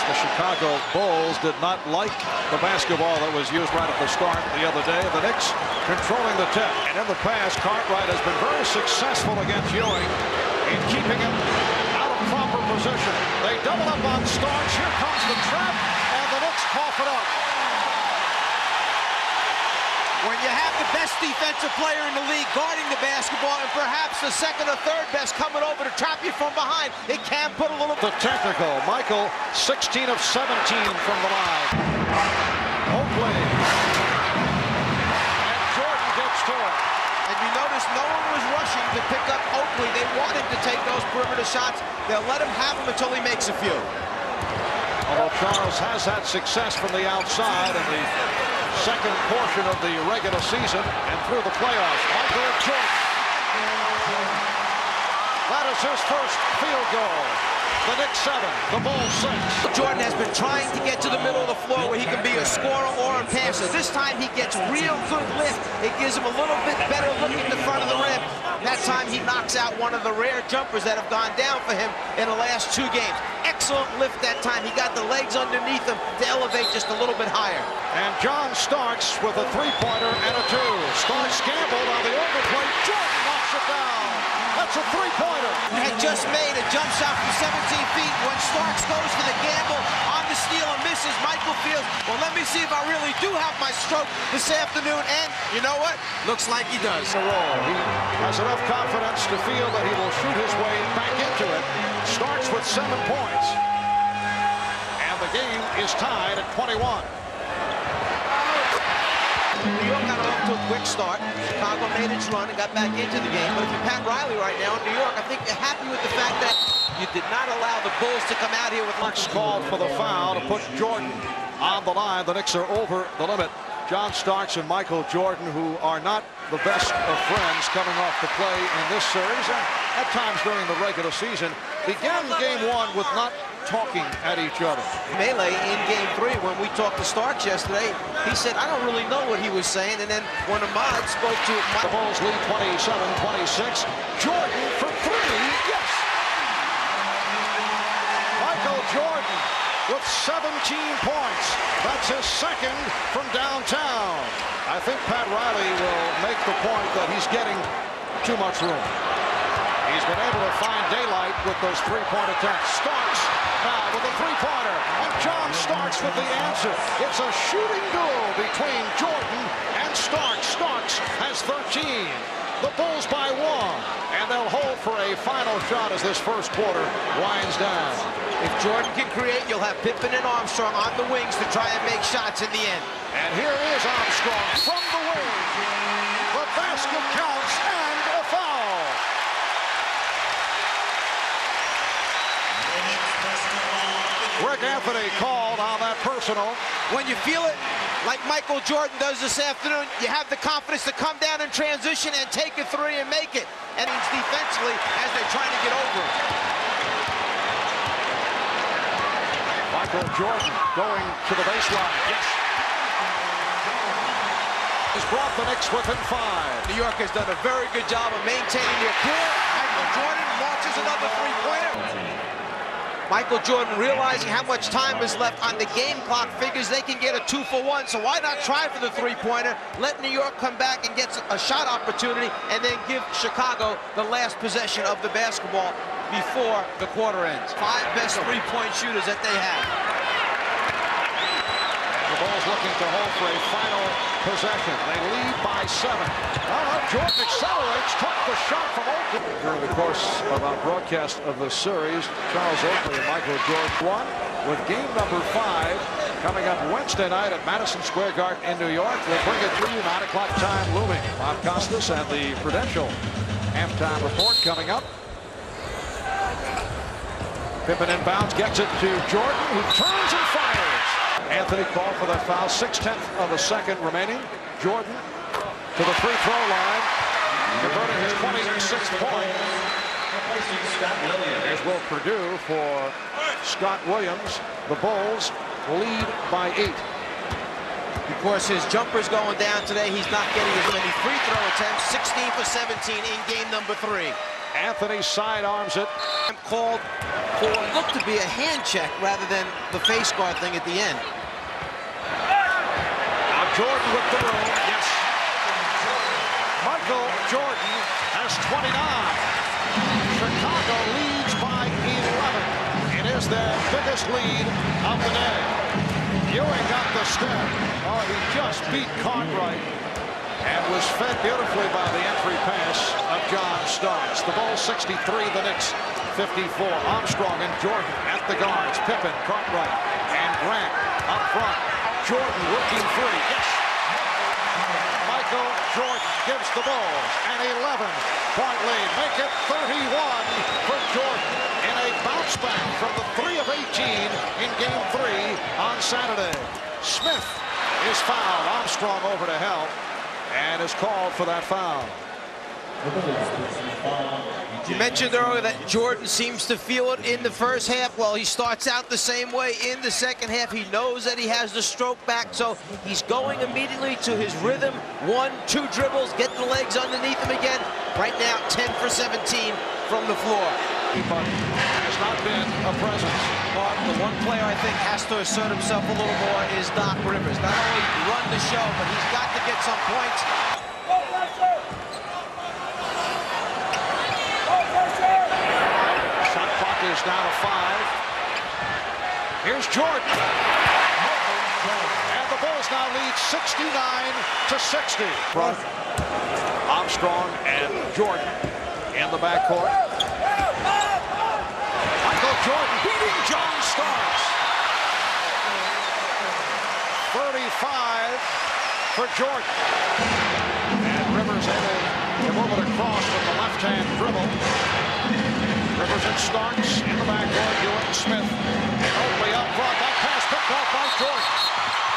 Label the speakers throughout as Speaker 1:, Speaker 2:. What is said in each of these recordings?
Speaker 1: The Chicago Bulls did not like the basketball that was used right at the start the other day. The Knicks controlling the tip. And in the past, Cartwright has been very successful against Ewing in keeping him out of proper position. They double up on Starks. Here comes the trap, and the Knicks cough it up.
Speaker 2: When you have the best defensive player in the league guarding the basketball and perhaps the second or third best coming over to trap you from behind, it can put a little...
Speaker 1: The technical. Michael, 16 of 17 from the line. Oakley. And Jordan gets to it.
Speaker 2: And you notice no one was rushing to pick up Oakley. They wanted to take those perimeter shots. They'll let him have them until he makes a few.
Speaker 1: Although Charles has had success from the outside in the second portion of the regular season and through the playoffs. Michael Jordan. That is his first field goal. The Knicks 7, the Bulls 6.
Speaker 2: Jordan has been trying to get to the middle of the floor where he can be a scorer or a passer. This time he gets real good lift. It gives him a little bit better look at the front of the rim. That time he knocks out one of the rare jumpers that have gone down for him in the last 2 games. Excellent lift that time. He got the legs underneath him to elevate just a little bit higher.
Speaker 1: And John Starks with a 3-pointer and a 2. Starks gambled on the overplay. Jordan knocks it down. That's a 3-pointer.
Speaker 2: Had just made a jump shot from 17 feet. When Starks goes for the gamble on the steal and misses, Michael feels, well, let me see if I really do have my stroke this afternoon. And you know what? Looks like he does.
Speaker 1: He has enough confidence to feel that he will shoot his way back into it. Starts with 7 points. And the game is tied at 21.
Speaker 2: New York got off to a quick start. Chicago made its run and got back into the game. But if you're Pat Riley right now in New York, I think you're happy with the fact that you did not allow the Bulls to come out here with...
Speaker 1: Knicks called for the foul to put Jordan on the line. The Knicks are over the limit. John Starks and Michael Jordan, who are not the best of friends coming off the play in this series, and at times during the regular season, began game 1 with not talking at each other.
Speaker 2: Melee in game 3, when we talked to Starks yesterday, he said, I don't really know what he was saying. And then when Ahmad spoke to...
Speaker 1: The Bulls lead 27-26. Jordan for 3. Yes! Michael Jordan with 17 points. That's his second from downtown. I think Pat Riley will make the point that he's getting too much room. He's been able to find daylight with those 3-point attempts. Starks now with a 3-pointer, and John Starks with the answer. It's a shooting duel between Jordan and Starks. Starks has 13. The Bulls by 1, and they'll hold for a final shot as this first quarter winds down.
Speaker 2: If Jordan can create, you'll have Pippen and Armstrong on the wings to try and make shots in the end.
Speaker 1: And here is Armstrong from the wing. The basket counts and a foul. Rick Anthony called on that personal.
Speaker 2: When you feel it, like Michael Jordan does this afternoon, you have the confidence to come down in transition and take a 3 and make it. And it's defensively as they're trying to get over it.
Speaker 1: Michael Jordan going to the baseline. Yes. Has brought the Knicks within 5.
Speaker 2: New York has done a very good job of maintaining their cool. Michael Jordan launches another 3-pointer. Michael Jordan, realizing how much time is left on the game clock, figures they can get a 2-for-1, so why not try for the 3-pointer, let New York come back and get a shot opportunity, and then give Chicago the last possession of the basketball before the quarter ends. 5 best 3-point shooters that they have.
Speaker 1: The Bulls looking to hold for a final possession. They lead by 7. Jordan accelerates, took the shot from Oakley. During the course of our broadcast of the series, Charles Oakley and Michael Jordan won with game number 5 coming up Wednesday night at Madison Square Garden in New York. We'll bring it to you, 9 o'clock time looming. Bob Costas and the Prudential halftime report coming up. Pippen inbounds, gets it to Jordan, who turns and fires. Anthony called for that foul, 6/10 of a second remaining. Jordan to the free throw line, converting his 26th point. There's Will Perdue for Scott Williams. The Bulls lead by 8.
Speaker 2: Of course, his jumper's going down today. He's not getting as many free throw attempts, 16 for 17 in game number 3.
Speaker 1: Anthony sidearms it.
Speaker 2: Called for what looked to be a hand check rather than the face guard thing at the end.
Speaker 1: Now Jordan with the room. Yes. Michael Jordan has 29. Chicago leads by 11. It is their biggest lead of the day. Ewing got the step. Oh, he just beat Cartwright and was fed beautifully by the entry pass of John Starks. The Bulls 63, the Knicks 54. Armstrong and Jordan at the guards. Pippen, Cartwright, and Grant up front. Jordan working free. Yes. Michael Jordan gives the Bulls an 11-point lead. Make it 31 for Jordan in a bounce back from the 3 of 18 in Game 3 on Saturday. Smith is fouled. Armstrong over to help and is called for that foul.
Speaker 2: You mentioned earlier that Jordan seems to feel it in the first half. Well, he starts out the same way in the second half. He knows that he has the stroke back, so he's going immediately to his rhythm. 1, 2 dribbles, get the legs underneath him again. Right now, 10 for 17 from the floor.
Speaker 1: But has not been a presence.
Speaker 2: But the one player I think has to assert himself a little more is Doc Rivers. Not only run the show, but he's got to get some points.
Speaker 1: Shot clock is down to 5. Here's Jordan. And the Bulls now lead 69-60. Armstrong and Jordan in the backcourt. Michael Jordan beating John Starks. 35 for Jordan. And Rivers able to move it across with the left-hand dribble. Rivers and Starks in the backcourt. Ewing, Smith, and Oakley up front. That pass picked off by Jordan.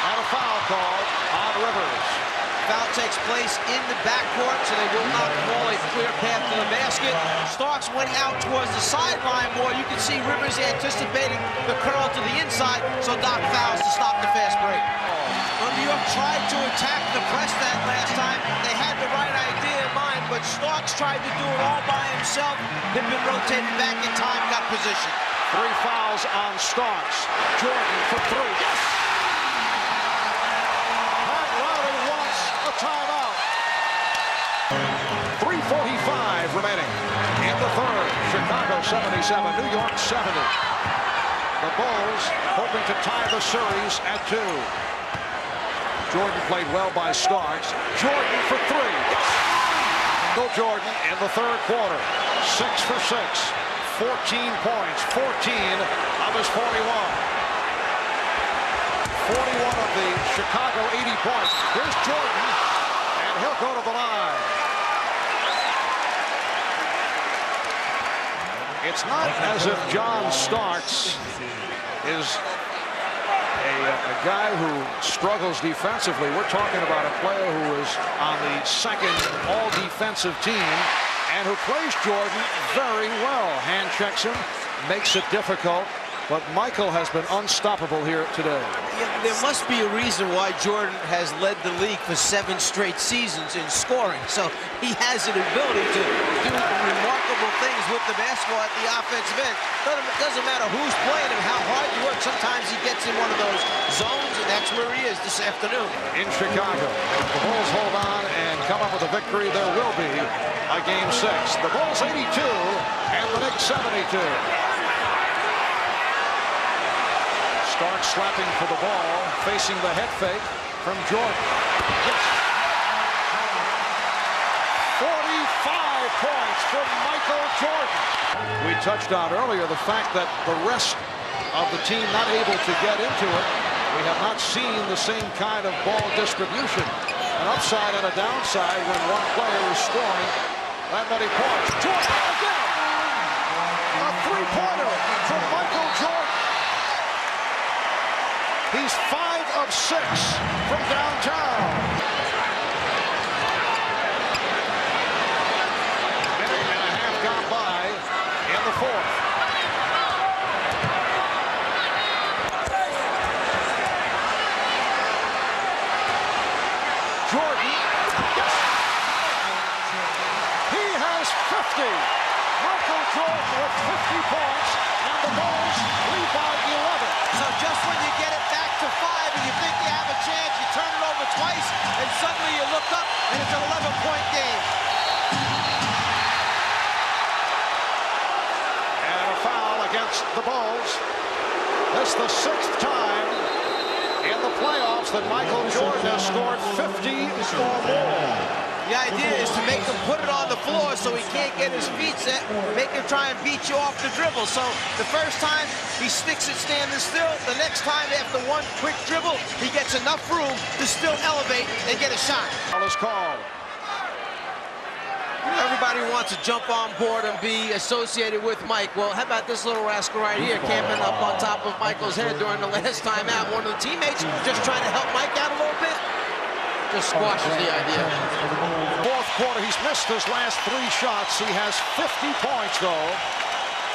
Speaker 1: And a foul called on Rivers.
Speaker 2: Foul takes place in the backcourt, so they will not call a clear path to the basket. Starks went out towards the sideline more. You can see Rivers anticipating the curl to the inside, so Doc fouls to stop the fast break. Well, New York tried to attack the press that last time. They had the right idea in mind, but Starks tried to do it all by himself. Pippen rotated back in time, got position.
Speaker 1: 3 fouls on Starks. Jordan for 3. Yes! Timeout. 3:45 remaining in the third. Chicago 77, New York 70. The Bulls hoping to tie the series at 2. Jordan played well by Starks. Jordan for 3. Yes. Michael Jordan in the third quarter. 6 for 6. 14 points. 14 of his 41. 41 of the Chicago 80 points. Here's Jordan, and he'll go to the line. It's not as if John Starks is a guy who struggles defensively. We're talking about a player who is on the second all-defensive team and who plays Jordan very well. Hand checks him, makes it difficult. But Michael has been unstoppable here today.
Speaker 2: Yeah, there must be a reason why Jordan has led the league for 7 straight seasons in scoring. So he has an ability to do remarkable things with the basketball at the offensive end. Doesn't matter who's playing him, how hard you work. Sometimes he gets in one of those zones, and that's where he is this afternoon.
Speaker 1: In Chicago, the Bulls hold on and come up with a victory. There will be a Game 6. The Bulls 82 and the Knicks 72. Starks slapping for the ball, facing the head fake from Jordan. Yes. 45 points from Michael Jordan. We touched on earlier the fact that the rest of the team not able to get into it. We have not seen the same kind of ball distribution. An upside and a downside when one player is scoring that many points. Jordan again! A three-pointer from Michael Jordan. He's 5 of 6 from downtown. Minute and a half gone by in the fourth. Jordan, yes! He has 50. the Bulls. This is the 6th time in the playoffs that Michael Jordan has scored 50 or more.
Speaker 2: The idea is to make him put it on the floor so he can't get his feet set, make him try and beat you off the dribble. So the first time he sticks it standing still, the next time after one quick dribble, he gets enough room to still elevate and get a shot.
Speaker 1: Foul is called.
Speaker 2: Everybody wants to jump on board and be associated with Mike. Well, how about this little rascal right here camping up on top of Michael's head during the last time out? One of the teammates just trying to help Mike out a little bit. Just squashes the idea.
Speaker 1: Fourth quarter, he's missed his last 3 shots. He has 50 points, though.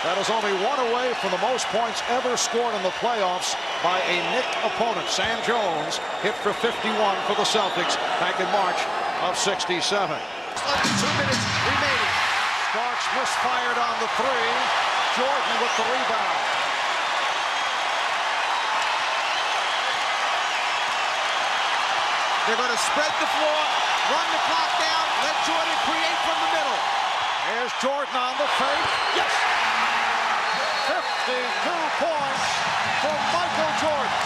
Speaker 1: That is only one away from the most points ever scored in the playoffs by a Knick opponent. Sam Jones hit for 51 for the Celtics back in March of '67.
Speaker 2: Under 2 minutes remaining.
Speaker 1: Starks misfired on the 3. Jordan with the rebound.
Speaker 2: They're going to spread the floor, run the clock down, let Jordan create from the middle.
Speaker 1: Here's Jordan on the fake. Yes! 52 points for Michael Jordan.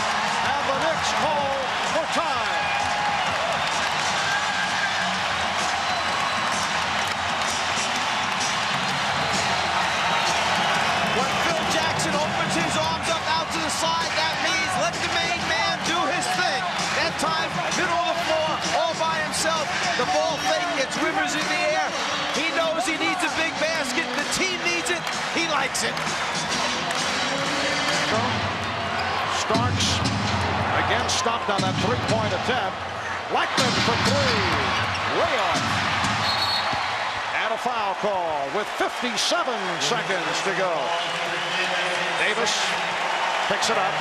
Speaker 1: And the Knicks call for time.
Speaker 2: When Phil Jackson opens his arms up out to the side, that means let the main man do his thing. That time, middle of the floor, all by himself. The ball fake gets Rivers in the air. He knows he needs a big basket. The team needs it. He likes it.
Speaker 1: Starks again stopped on that 3-point attempt. Blackman for 3. Way off. And a foul call with 57 seconds to go. Davis picks it up.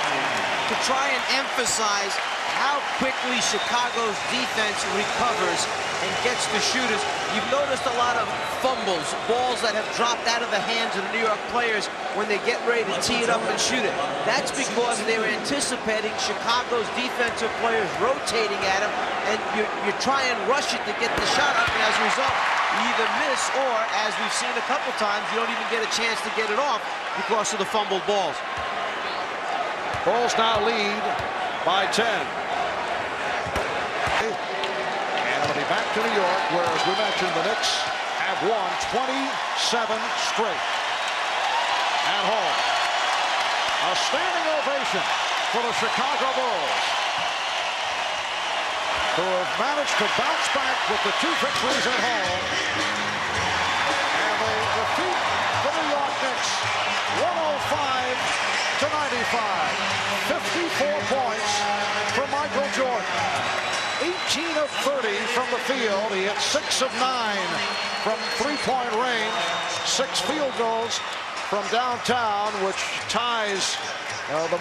Speaker 2: To try and emphasize how quickly Chicago's defense recovers and gets the shooters. You've noticed a lot of fumbles, balls that have dropped out of the hands of the New York players when they get ready to tee it up and shoot it. That's because they're anticipating Chicago's defensive players rotating at them, and you try and rush it to get the shot up, and as a result, you either miss or, as we've seen a couple times, you don't even get a chance to get it off because of the fumbled balls.
Speaker 1: Bulls now lead by 10. And it'll be back to New York, where, as we mentioned, the Knicks have won 27 straight at home. A standing ovation for the Chicago Bulls, who have managed to bounce back with the 2 victories at home. And they defeat the New York Knicks 105 to 95. 54 points for Michael Jordan. 18 of 30 from the field. He hit 6 of 9 from 3-point range. 6 field goals from downtown, which ties the